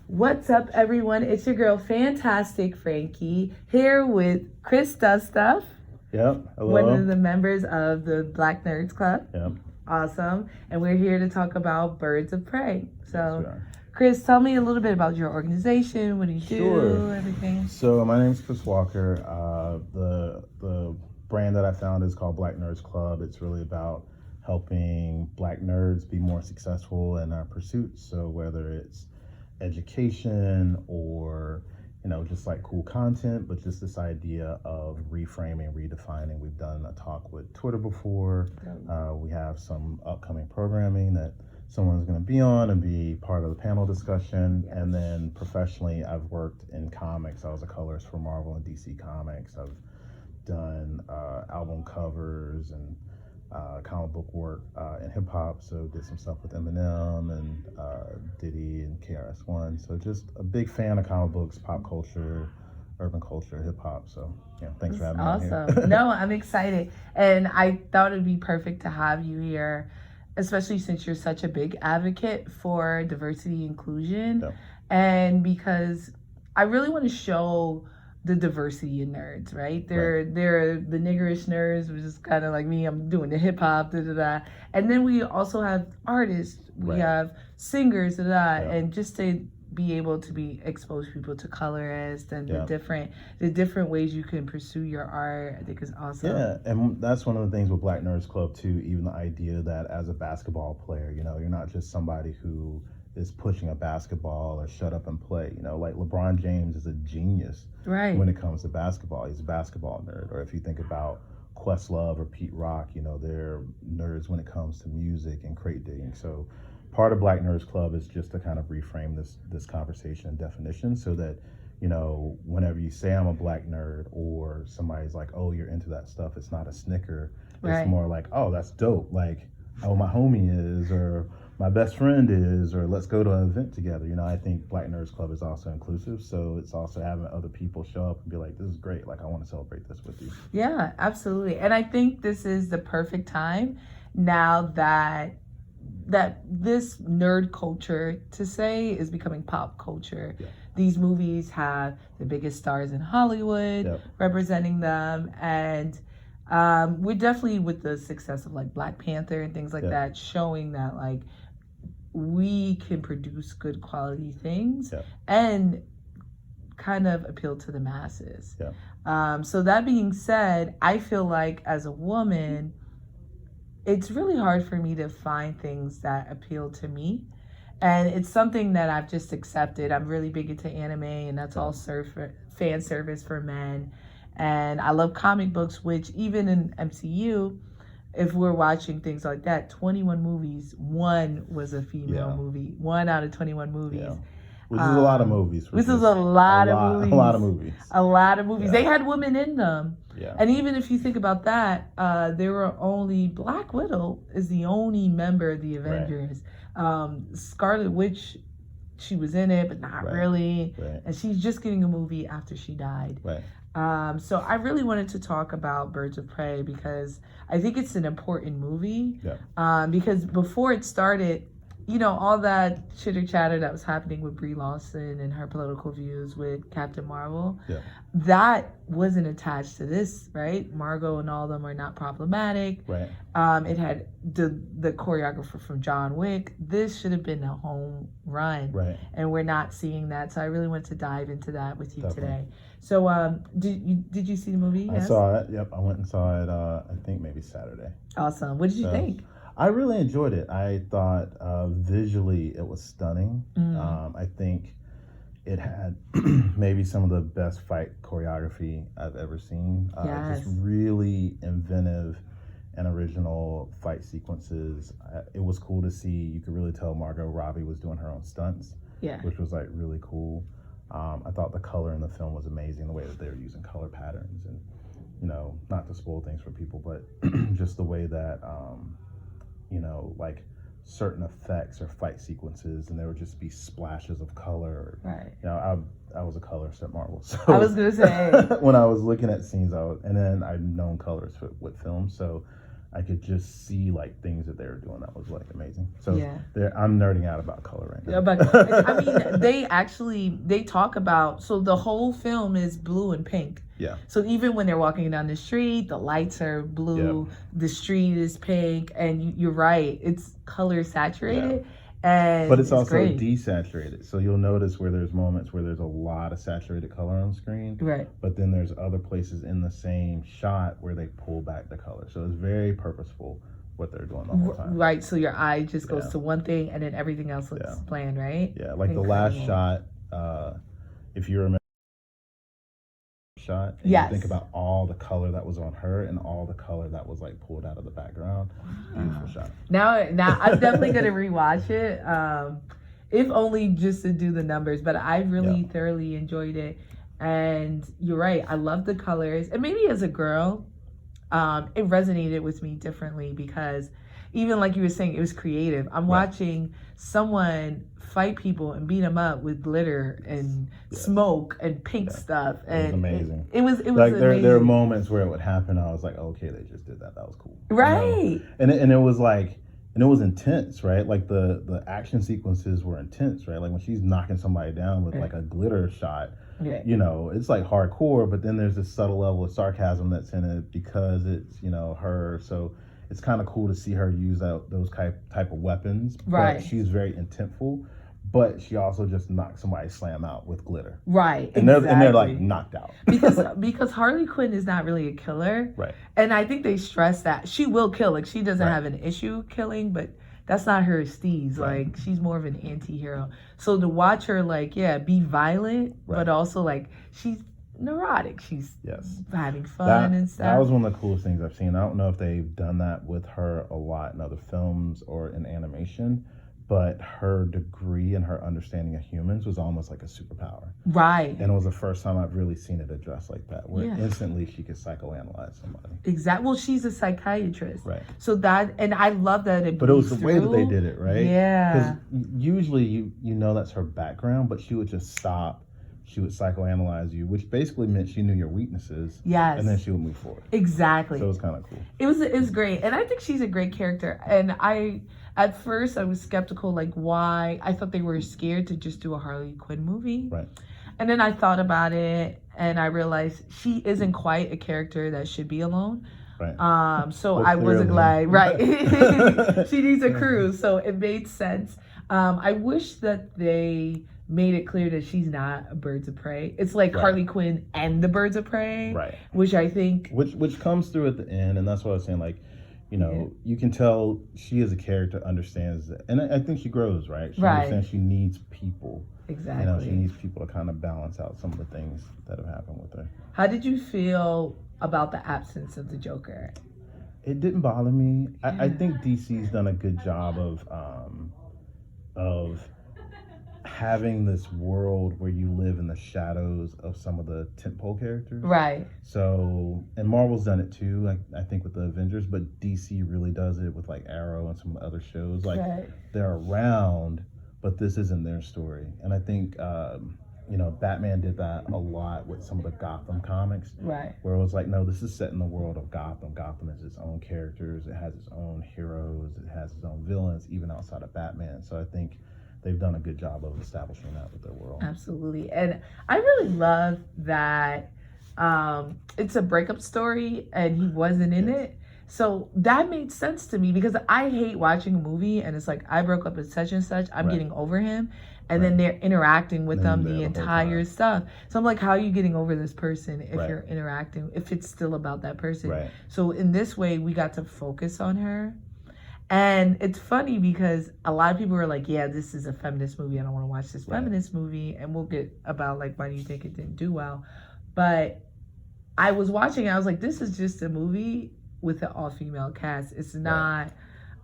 What's up, everyone? It's your girl, Fantastic Frankie, here with Chris Stuff, Yep. Hello. one of the members of the Black Nerds Club. Yep. Awesome. And we're here to talk about Birds of Prey. So, Yes, Chris, tell me a little bit about your organization. What do you do? Everything. So my name is Chris Walker. The brand that I founded is called Black Nerds Club. It's really about helping Black nerds be more successful in our pursuits. So whether it's education or just like cool content, but just this idea of reframing, redefining. We've done a talk with Twitter before. We have some upcoming programming that someone's going to be on and be part of the panel discussion. Yes. And then professionally, I've worked in comics. I was a colorist for Marvel and DC Comics. I've done album covers and comic book work in hip hop. So did some stuff with Eminem and Diddy and KRS-One. So just a big fan of comic books, pop culture, urban culture, hip hop. So yeah, thanks for having me awesome. here. No, I'm excited. And I thought it'd be perfect to have you here, especially since you're such a big advocate for diversity inclusion. Yeah. And because I really want to show the diversity in nerds, right? They're the niggerish nerds, which is kind of like me. I'm doing the hip hop, and then we also have artists, we have singers, and just to be able to expose people to colorists and the different ways you can pursue your art, I think is awesome. Yeah, and that's one of the things with Black Nerds Club too. Even the idea that as a basketball player, you're not just somebody who is pushing a basketball or shut up and play. Like LeBron James is a genius when it comes to basketball. He's a basketball nerd. Or if you think about Questlove or Pete Rock, they're nerds when it comes to music and crate digging. So part of Black Nerds Club is just to kind of reframe this conversation and definition so that, whenever you say I'm a Black nerd or somebody's like, oh, you're into that stuff, it's not a snicker. It's more like, oh, that's dope. Like, oh, my homie is, or my best friend is, or let's go to an event together. I think Black Nerds Club is also inclusive, so it's also having other people show up and be like, this is great, like I want to celebrate this with you. Yeah, absolutely. And I think this is the perfect time now that this nerd culture, to say, is becoming pop culture. These movies have the biggest stars in Hollywood representing them, and we're definitely, with the success of like Black Panther and things like that, showing that like we can produce good quality things and kind of appeal to the masses. So that being said, I feel like as a woman, it's really hard for me to find things that appeal to me. And it's something that I've just accepted. I'm really big into anime, and that's all fan service for men. And I love comic books, which even in MCU, if we're watching things like that, 21 movies, one was a female movie. 1 out of 21 movies. Which is a lot of movies. This is a lot of movies. A lot of movies. A lot of movies. They had women in them. Yeah. And even if you think about that, there were only, Black Widow is the only member of the Avengers. Scarlet Witch, she was in it, but not really. And she's just getting a movie after she died. So I really wanted to talk about Birds of Prey because I think it's an important movie. Because before it started, all that chitter chatter that was happening with Brie Larson and her political views with Captain Marvel, that wasn't attached to this, right? Margot and all of them are not problematic. It had the choreographer from John Wick. This should have been a home run. And we're not seeing that. So I really wanted to dive into that with you today. So did you see the movie? I saw it. Yep, I went and saw it, I think maybe Saturday. Awesome. What did you think? I really enjoyed it. I thought visually it was stunning. I think it had maybe some of the best fight choreography I've ever seen. Just really inventive and original fight sequences. It was cool to see. You could really tell Margot Robbie was doing her own stunts, which was like really cool. I thought the color in the film was amazing, the way that they were using color patterns and, not to spoil things for people, but just the way that, like certain effects or fight sequences, and there would just be splashes of color. I was a colorist at Marvel, so I was gonna say when I was looking at scenes, and then I've known colorists with film, so I could just see like things that they were doing that was like amazing. So Yeah. I'm nerding out about color right now. Yeah, but I mean, they talk about, so the whole film is blue and pink. Yeah. So even when they're walking down the street, the lights are blue, the street is pink, and you're right, it's color saturated. And but it's also great. desaturated. So you'll notice where there's moments where there's a lot of saturated color on screen. Right. But then there's other places in the same shot where they pull back the color. So it's very purposeful what they're doing the whole time. Right. So your eye just goes to one thing and then everything else looks bland, right? Yeah. Like the last shot, if you remember shot and you think about all the color that was on her and all the color that was like pulled out of the background. Beautiful shot. Now I'm definitely gonna rewatch it, if only just to do the numbers, but I really thoroughly enjoyed it. And you're right, I love the colors, and maybe as a girl it resonated with me differently because even like you were saying, it was creative. I'm watching someone fight people and beat them up with glitter and smoke and pink stuff, and it was amazing. It was like amazing. There were moments where it would happen. I was like, okay, they just did that. That was cool, right? And it was like, and it was intense, right? Like the action sequences were intense, right? Like when she's knocking somebody down with like a glitter shot. You know, it's like hardcore, but then there's this subtle level of sarcasm that's in it because it's, you know, her. So it's kind of cool to see her use those type of weapons. Right. But she's very intentful, but she also just knocked somebody slam out with glitter. Right. And they're like knocked out. because Harley Quinn is not really a killer. Right. And I think they stress that she will kill. Like she doesn't have an issue killing, but that's not her steez. Like she's more of an anti-hero. So to watch her like, be violent, but also like she's neurotic. She's having fun and stuff. That was one of the coolest things I've seen. I don't know if they've done that with her a lot in other films or in animation, but her degree and her understanding of humans was almost like a superpower. Right. And it was the first time I've really seen it addressed like that, where instantly she could psychoanalyze somebody. Exactly. Well, she's a psychiatrist. Right. So that, and I love that but it was the way that they did it, right? Yeah. Because usually you know that's her background, but she would just stop. She would psychoanalyze you, which basically meant she knew your weaknesses. Yes. And then she would move forward. Exactly. So it was kind of cool. It was great. And I think she's a great character. And at first I was skeptical, like why. I thought they were scared to just do a Harley Quinn movie. Right. And then I thought about it and I realized she isn't quite a character that should be alone. Right. So well, I wasn't glad. Right. She needs a crew. So it made sense. I wish that they made it clear that she's not a Birds of Prey. It's like Harley Quinn and the Birds of Prey. Right. Which I think... Which comes through at the end, and that's what I was saying, like, you know, you can tell she as a character understands that. And I think she grows, right? She understands she needs people. Exactly. You know, she needs people to kind of balance out some of the things that have happened with her. How did you feel about the absence of the Joker? It didn't bother me. I think DC's done a good job of having this world where you live in the shadows of some of the tentpole characters. Right. So, and Marvel's done it too, I think with the Avengers, but DC really does it with like Arrow and some of the other shows. Like they're around, but this isn't their story. And I think, you know, Batman did that a lot with some of the Gotham comics. Right. Where it was like, no, this is set in the world of Gotham. Gotham has its own characters. It has its own heroes. It has its own villains, even outside of Batman. So I think they've done a good job of establishing that with their world. Absolutely. And I really love that it's a breakup story and he wasn't in it. So that made sense to me because I hate watching a movie and it's like, I broke up with such and such, I'm getting over him. And then they're interacting with them the entire stuff. So I'm like, how are you getting over this person if you're interacting, if it's still about that person? Right. So in this way, we got to focus on her. And it's funny because a lot of people were like, yeah, this is a feminist movie. I don't want to watch this feminist movie. And we'll get about like, why do you think it didn't do well? But I was watching it. I was like, this is just a movie with an all-female cast. It's not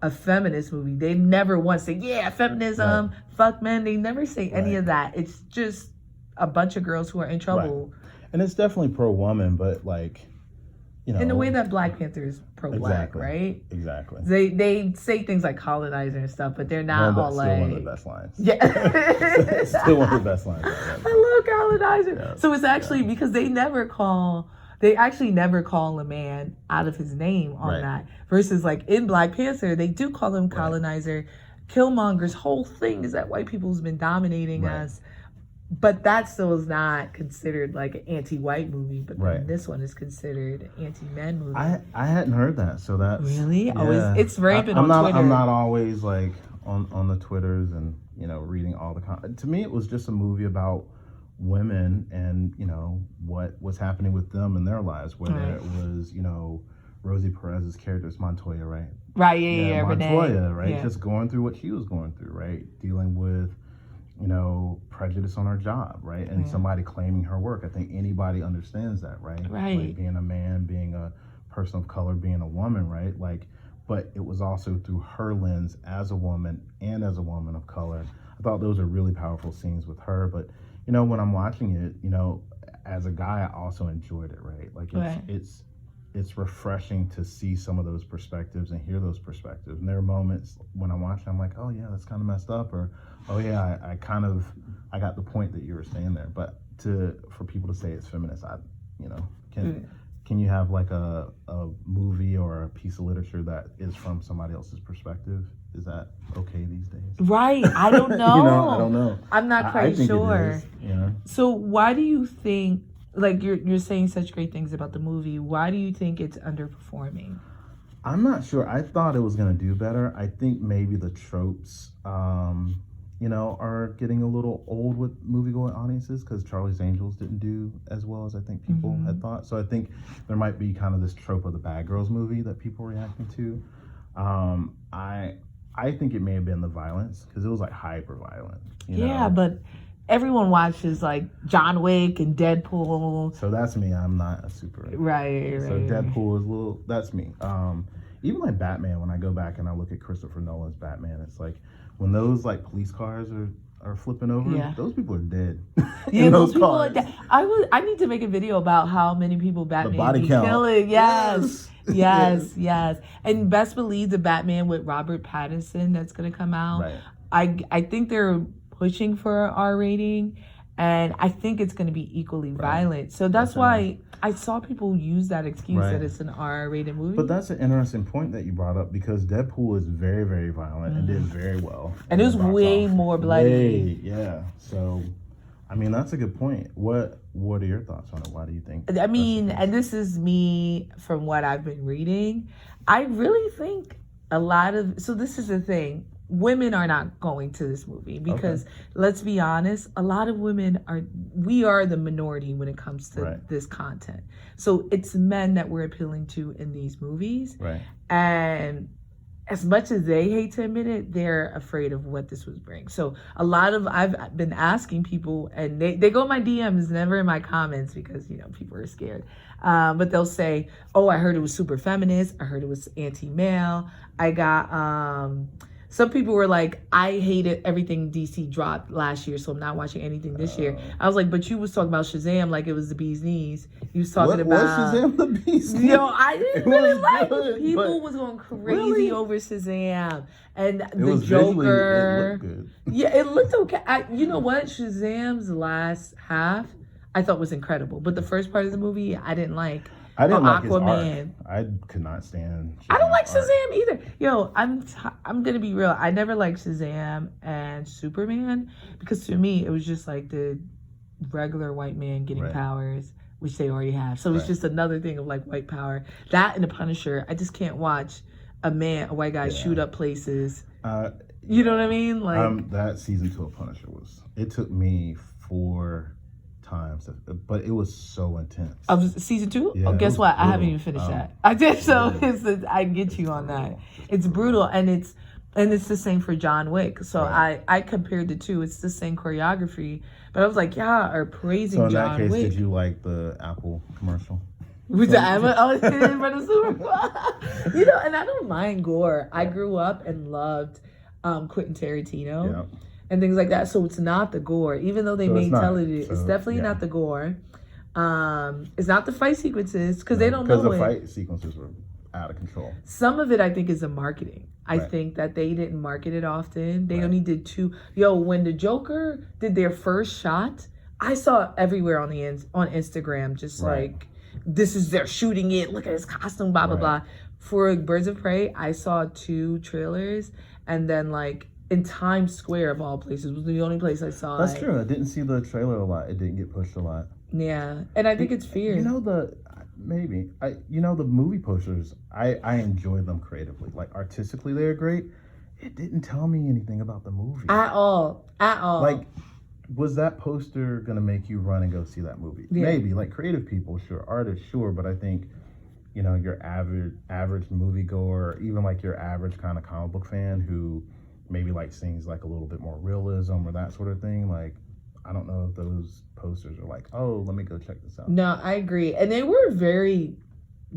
a feminist movie. They never once say, yeah, feminism, fuck men. They never say any of that. It's just a bunch of girls who are in trouble. And it's definitely pro-woman, but like, you know, in the way that Black Panther is pro-black, right? Exactly. They say things like colonizer and stuff, but they're not all like... Still one of the best lines. Yeah. Still one of the best lines. I love colonizer. Yeah. So it's actually because they never call They actually never call a man out of his name on Right. that. Versus like in Black Panther, they do call him colonizer. Killmonger's whole thing is that white people's been dominating us. But that still is not considered like an anti-white movie. But then this one is considered an anti-men movie. I hadn't heard that. So that's really? Yeah. Oh, it's rampant on Twitter. I'm not always like on the Twitters and reading all the to me it was just a movie about women and what was happening with them in their lives, whether it was Rosie Perez's character is Montoya, right? Right, yeah, Montoya, Renee. right? Yeah. Just going through what she was going through, right? Dealing with prejudice on her job, right? And somebody claiming her work. I think anybody understands that, right? Right. Like being a man, being a person of color, being a woman, right? Like, but it was also through her lens as a woman and as a woman of color. I thought those are really powerful scenes with her. But when I'm watching it, as a guy, I also enjoyed it, right? Like it's refreshing to see some of those perspectives and hear those perspectives. And there are moments when I'm watching, I'm like, oh yeah, that's kind of messed up, or oh yeah, I got the point that you were saying there. But for people to say it's feminist, can you have like a movie or a piece of literature that is from somebody else's perspective? Is that okay these days? Right. I don't know. I don't know. I'm not quite sure. It is, So why do you think, like you're saying such great things about the movie, why do you think it's underperforming? I'm not sure. I thought it was going to do better. I think maybe the tropes, are getting a little old with moviegoing audiences because Charlie's Angels didn't do as well as I think people had thought. So I think there might be kind of this trope of the bad girls movie that people are reacting to. I think it may have been the violence because it was like hyper violent. But everyone watches like John Wick and Deadpool. So that's me. I'm not a super right. So Deadpool is that's me. Even like Batman, when I go back and I look at Christopher Nolan's Batman, it's like when those like police cars are flipping over, those people are dead. Yeah, those people are dead. I need to make a video about how many people Batman be killing. Yes. And best believe the Batman with Robert Pattinson that's gonna come out. Right. I think they're pushing for an R rating, and I think it's going to be equally violent. So that's why I saw people use that excuse that it's an R-rated movie. But that's an interesting point that you brought up because Deadpool is very, very violent and did very well. And it was way more bloody. So, I mean, that's a good point. What are your thoughts on it? Why do you think? I mean, and this is me from what I've been reading. I really think so this is the thing. Women are not going to this movie because let's be honest, a lot of women we are the minority when it comes to this content. So it's men that we're appealing to in these movies. Right. And as much as they hate to admit it, they're afraid of what this would bring. So I've been asking people, and they go in my DMs, never in my comments because, people are scared. But they'll say, oh, I heard it was super feminist. I heard it was anti-male. I got, some people were like, I hated everything DC dropped last year, so I'm not watching anything this year. I was like, but you was talking about Shazam like it was the bee's knees. You was talking about... Was Shazam the bee's knees? I didn't really like it. People was going crazy over Shazam. And the Joker... It looked good. Yeah, it looked okay. You know what? Shazam's last half, I thought was incredible. But the first part of the movie, I didn't like. I didn't like Aquaman. His art. I could not stand Shazam's I don't like art. Shazam either. Yo, I'm gonna be real. I never liked Shazam and Superman because to me it was just like the regular white man getting powers, which they already have. So it's just another thing of like white power. That and the Punisher. I just can't watch a white guy shoot up places. You know what I mean? Like that season 2 of Punisher it took me 4 times, but it was so intense. Of season 2? Yeah, oh, guess what? brutal. I haven't even finished that. I did, so I get you on that. It's brutal, and it's the same for John Wick. So I compared the two. It's the same choreography, but I was like, yeah, are praising John Wick. So in that case, did you like the Apple commercial? With the Apple? Oh, it's for the Super Bowl. And I don't mind gore. I grew up and loved Quentin Tarantino. Yeah. And things like that. So it's not the gore. Even though they may tell it, it's definitely not the gore. It's not the fight sequences because they don't know it. Because the fight sequences were out of control. Some of it, I think, is the marketing. I think that they didn't market it often. They only did 2. When the Joker did their first shot, I saw it everywhere on Instagram, just like this is they're shooting it. Look at his costume, blah blah blah. For Birds of Prey, I saw 2 trailers, and then like in Times Square of all places was the only place I saw. That's true. I didn't see the trailer a lot. It didn't get pushed a lot. Yeah, and I think it's fair. You know the movie posters. I enjoy them creatively. Like artistically, they're great. It didn't tell me anything about the movie at all. Like, was that poster gonna make you run and go see that movie? Yeah. Maybe. Like creative people, sure. Artists, sure. But I think, your average moviegoer, even like your average kind of comic book fan who maybe like things like a little bit more realism or that sort of thing. Like, I don't know if those posters are like, oh, let me go check this out. No, I agree. And they were very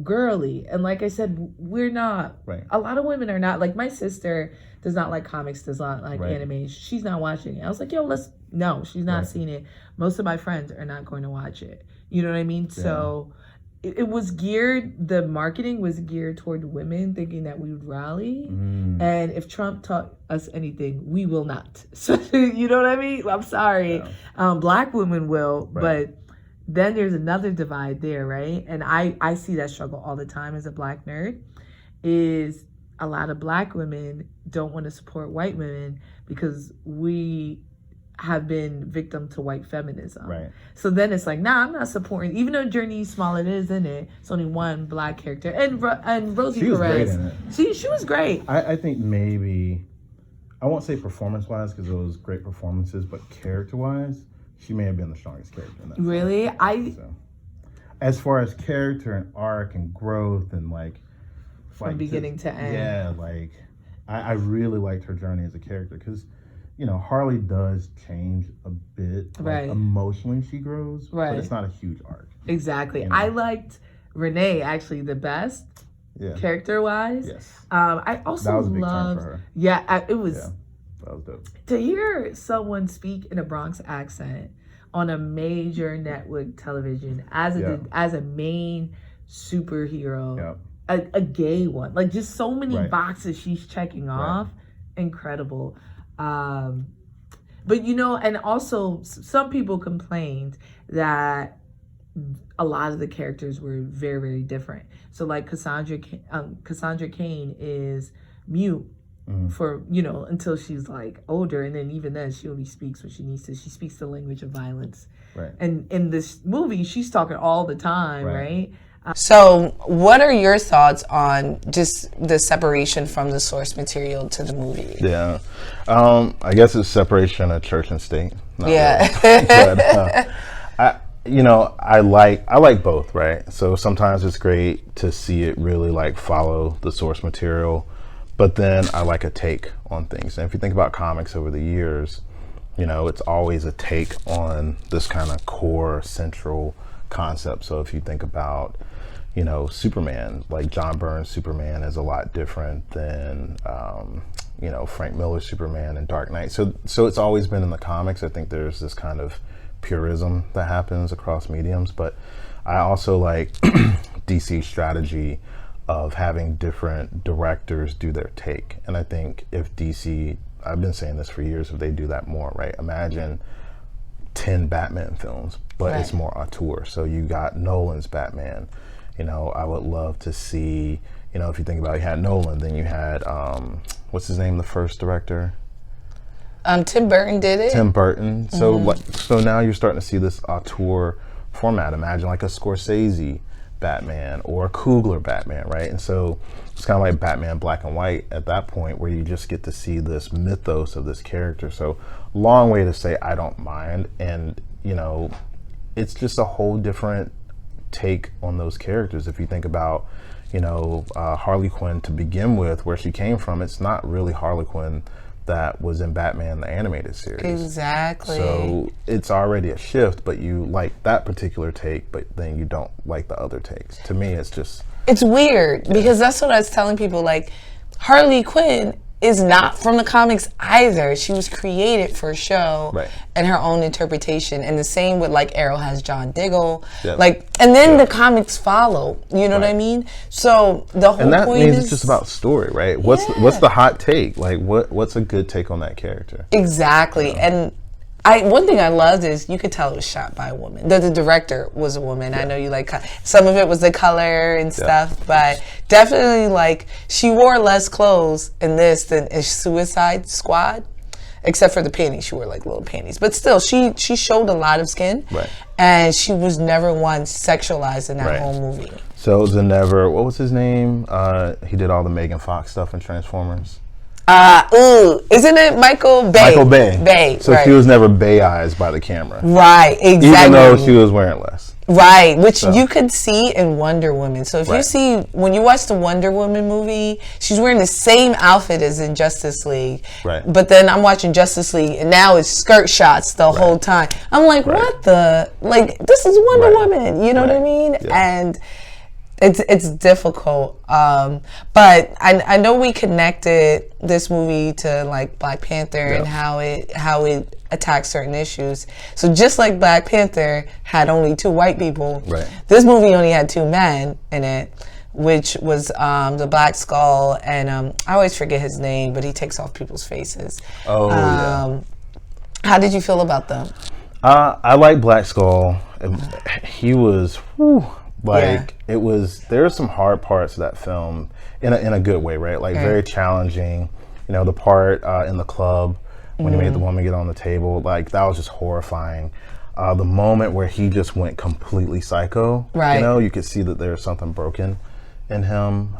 girly. And like I said, we're not. Right. A lot of women are not. Like my sister does not like comics, does not like anime. She's not watching it. I was like, yo, no, she's not seeing it. Most of my friends are not going to watch it. You know what I mean? Yeah. So it was geared, the marketing was geared toward women thinking that we would rally. And if Trump taught us anything, we will not. So, you know what I mean? I'm sorry. Yeah. Black women will, but then there's another divide there, right? And I see that struggle all the time as a Black nerd, is a lot of Black women don't want to support white women because we have been victim to white feminism. Right. So then it's like, nah, I'm not supporting, even though Journey Smollett is in it, it's only one Black character. And Rosie Perez. She was great in it. She was great. I think maybe, I won't say performance-wise because it was great performances, but character-wise, she may have been the strongest character in that. Really? So, as far as character and arc and growth and from beginning to end. Yeah, I really liked her journey as a character because, Harley does change a bit. Emotionally, she grows, but it's not a huge arc. Exactly. I liked Renee actually the best, character-wise. Yes. I also that was a big turn for her. Yeah, it was. Yeah, that was dope. To hear someone speak in a Bronx accent on a major network television as a main superhero, a gay one, like just so many boxes she's checking off, incredible. But and also some people complained that a lot of the characters were very, very different. So like Cassandra Cain is mute for until she's like older, and then even then she only speaks when she needs to. She speaks the language of violence. Right. And in this movie, she's talking all the time, right? So what are your thoughts on just the separation from the source material to the movie? Yeah. I guess it's separation of church and state. Really. But, I like both, right? So sometimes it's great to see it really follow the source material, but then I like a take on things. And if you think about comics over the years, it's always a take on this kind of core central concept. So if you think about, Superman, like John Byrne's Superman is a lot different than, Frank Miller's Superman and Dark Knight. So it's always been in the comics. I think there's this kind of purism that happens across mediums, but I also like DC's strategy of having different directors do their take. And I think if DC, I've been saying this for years, if they do that more, right? Imagine 10 Batman films, but it's more auteur. So you got Nolan's Batman. I would love to see, if you think about it, you had Nolan, then you had, what's his name, the first director? Tim Burton did it. Tim Burton. So so now you're starting to see this auteur format. Imagine like a Scorsese Batman or a Coogler Batman, right? And so it's kind of like Batman Black and White at that point, where you just get to see this mythos of this character. So long way to say I don't mind. And it's just a whole different take on those characters. If you think about Harley Quinn to begin with, where she came from, it's not really Harley Quinn that was in Batman the animated series. Exactly. So it's already a shift, but you like that particular take, but then you don't like the other takes. To me, it's weird because that's what I was telling people. Like, Harley Quinn is not from the comics either. She was created for a show and her own interpretation. And the same with Arrow has John Diggle. And then the comics follow. You know what I mean? So the whole and that point means is it's just about story, right? What's the hot take? Like what's a good take on that character? Exactly. And One thing I loved is you could tell it was shot by a woman. The director was a woman. I know you like some of it was the color and stuff, but definitely like she wore less clothes in this than in Suicide Squad, except for the panties. She wore like little panties, but still she showed a lot of skin, and she was never once sexualized in that whole movie. So it was a never. What was his name? He did all the Megan Fox stuff in Transformers. Isn't it Michael Bay? Michael Bay. Bay. So she was never Bay-eyed by the camera. Right, exactly. Even though she was wearing less. Right, which you could see in Wonder Woman. So if you see, when you watch the Wonder Woman movie, she's wearing the same outfit as in Justice League. Right. But then I'm watching Justice League, and now it's skirt shots the whole time. I'm like, what the? Like, this is Wonder Woman. You know what I mean? Yeah. And it's difficult, but I know we connected this movie to like Black Panther and how it attacks certain issues. So just like Black Panther had only 2 white people, this movie only had 2 men in it, which was the Black Skull and I always forget his name, but he takes off people's faces. How did you feel about them? I like Black Skull. He was. It was, there were some hard parts of that film in a good way, right? Like very challenging. You know, the part in the club when he made the woman get on the table, like that was just horrifying. The moment where he just went completely psycho, you know, you could see that there was something broken in him.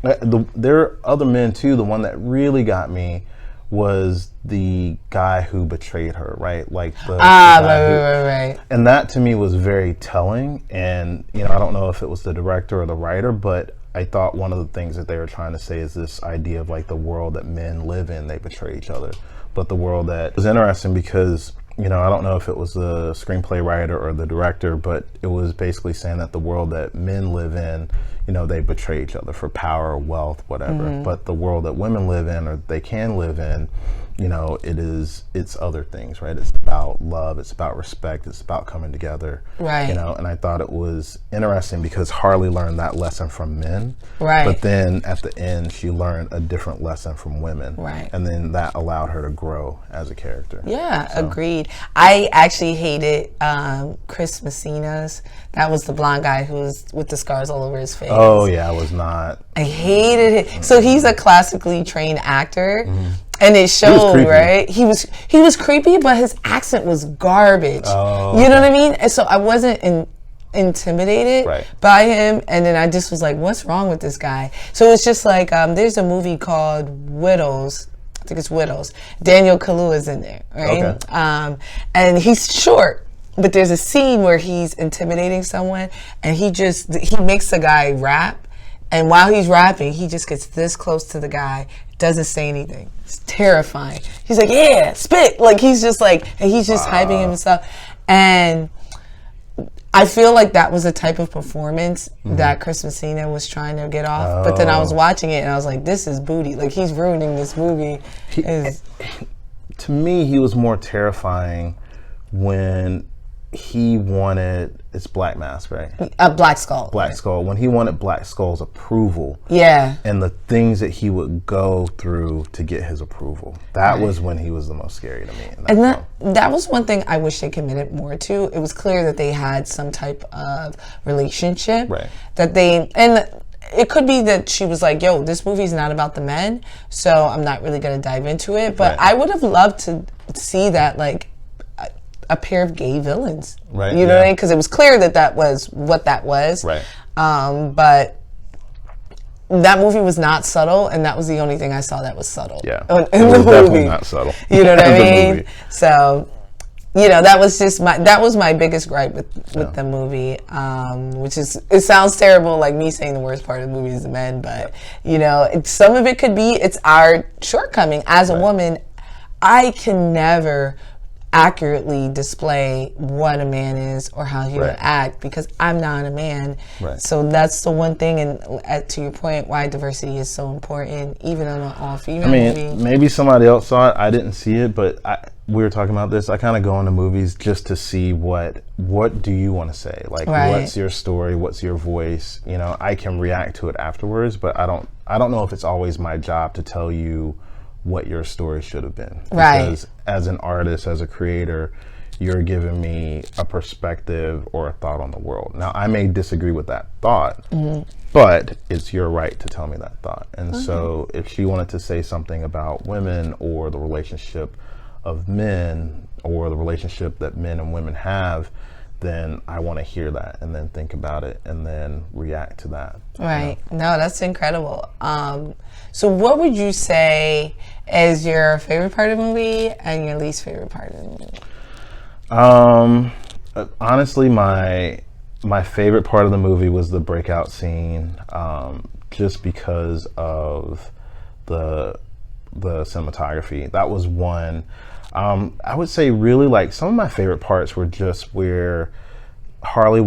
There are other men too. The one that really got me was the guy who betrayed her, right? Like the right. And that to me was very telling. And you know, I don't know if it was the director or the writer, but I thought one of the things that they were trying to say is this idea of like the world that men live in, they betray each other. But the world that was interesting because, you know, I don't know if it was the screenplay writer or the director, but it was basically saying that the world that men live in, you know, they betray each other for power, wealth, whatever. But the world that women live in, or they can live in, you know, it's other things, right? It's about love, it's about respect, it's about coming together, right? You know, and I thought it was interesting because Harley learned that lesson from men, right? But then at the end, she learned a different lesson from women, right? And then that allowed her to grow as a character. Yeah, agreed. I actually hated Chris Messina's. That was the blonde guy who was with the scars all over his face. Oh yeah, I was not. I hated it. So he's a classically trained actor. And it showed, right? He was creepy, but his accent was garbage. Oh, you know what I mean? And so I wasn't intimidated by him. And then I just was like, what's wrong with this guy? So it's just like, there's a movie called Widows. I think it's Widows. Daniel Kaluuya's in there, right? Okay. And he's short, but there's a scene where he's intimidating someone, and he makes the guy rap. And while he's rapping, he just gets this close to the guy, doesn't say anything. It's terrifying. He's like, yeah, spit. Like, he's just like, and he's just hyping himself. And I feel like that was the type of performance that Chris Messina was trying to get off. But then I was watching it and I was like, this is booty. Like, he's ruining this movie. To me, he was more terrifying when he wanted, it's Black Mask, right? Black Skull. Black Skull. When he wanted Black Skull's approval. Yeah. And the things that he would go through to get his approval. That was when he was the most scary to me. And that was one thing I wish they committed more to. It was clear that they had some type of relationship. Right. And it could be that she was like, yo, this movie's not about the men, so I'm not really going to dive into it. But I would have loved to see that, like, a pair of gay villains, right? You know what I mean? Because it was clear that was what that was, right? But that movie was not subtle, and that was the only thing I saw that was subtle. Yeah, in the movie, definitely not subtle. You know what I mean? So, you know, that was my biggest gripe with the movie, which is, it sounds terrible, like me saying the worst part of the movie is the men, but you know, some of it could be it's our shortcoming as a woman. I can never accurately display what a man is or how he would act because I'm not a man. So that's the one thing, and to your point, why diversity is so important, even on an all-female movie. Maybe somebody else saw it. I didn't see it, but we were talking about this. I kind of go into movies just to see what do you want to say? Like, what's your story? What's your voice? You know, I can react to it afterwards, but I don't know if it's always my job to tell you what your story should have been. Because as an artist, as a creator, you're giving me a perspective or a thought on the world. Now, I may disagree with that thought, but it's your right to tell me that thought. And so if she wanted to say something about women or the relationship of men or the relationship that men and women have, then I want to hear that and then think about it and then react to that. Right. You know? No, that's incredible. So what would you say is your favorite part of the movie and your least favorite part of the movie? Honestly, my favorite part of the movie was the breakout scene, just because of the cinematography. That was one. I would say really like some of my favorite parts were just where Harley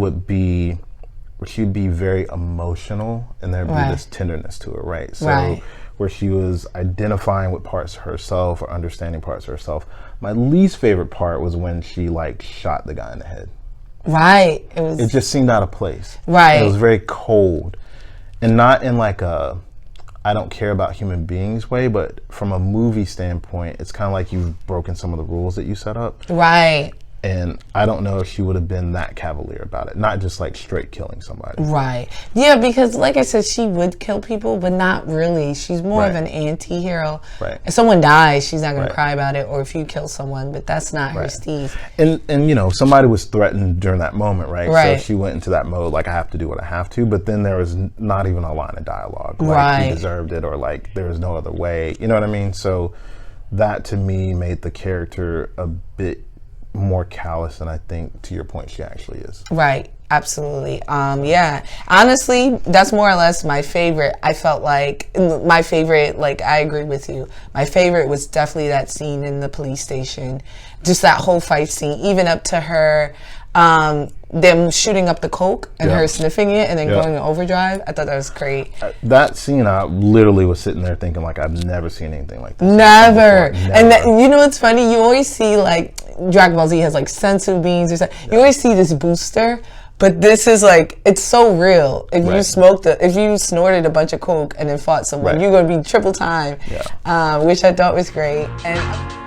she'd be very emotional and there'd be this tenderness to her, right? So where she was identifying with parts of herself or understanding parts of herself. My least favorite part was when she like shot the guy in the head. Right. It just seemed out of place. Right. It was very cold, and not in like a I don't care about human beings way, but from a movie standpoint, it's kind of like you've broken some of the rules that you set up. Right. And I don't know if she would have been that cavalier about it, not just like straight killing somebody. Right. Yeah, because like I said, she would kill people, but not really. She's more of an anti-hero. Right. If someone dies, she's not going to cry about it, or if you kill someone, but that's not her Steve. And you know, somebody was threatened during that moment, right? Right. So she went into that mode, like, I have to do what I have to, but then there was not even a line of dialogue. Like, he deserved it, or like, there was no other way. You know what I mean? So that to me made the character a bit more callous than I think, to your point, she actually is. Right. Absolutely. Yeah. Honestly, that's more or less my favorite. I felt like my favorite, like, I agree with you. My favorite was definitely that scene in the police station. Just that whole fight scene, even up to her, them shooting up the coke and her sniffing it and then going in overdrive. I thought that was great. That scene, I literally was sitting there thinking, like, I've never seen anything like this. Never. And that, you know what's funny? You always see, like, Dragon Ball Z has, like, sensu beans or something. You always see this booster, but this is, like, it's so real. If you if you snorted a bunch of coke and then fought someone, you're going to be triple time, which I thought was great. And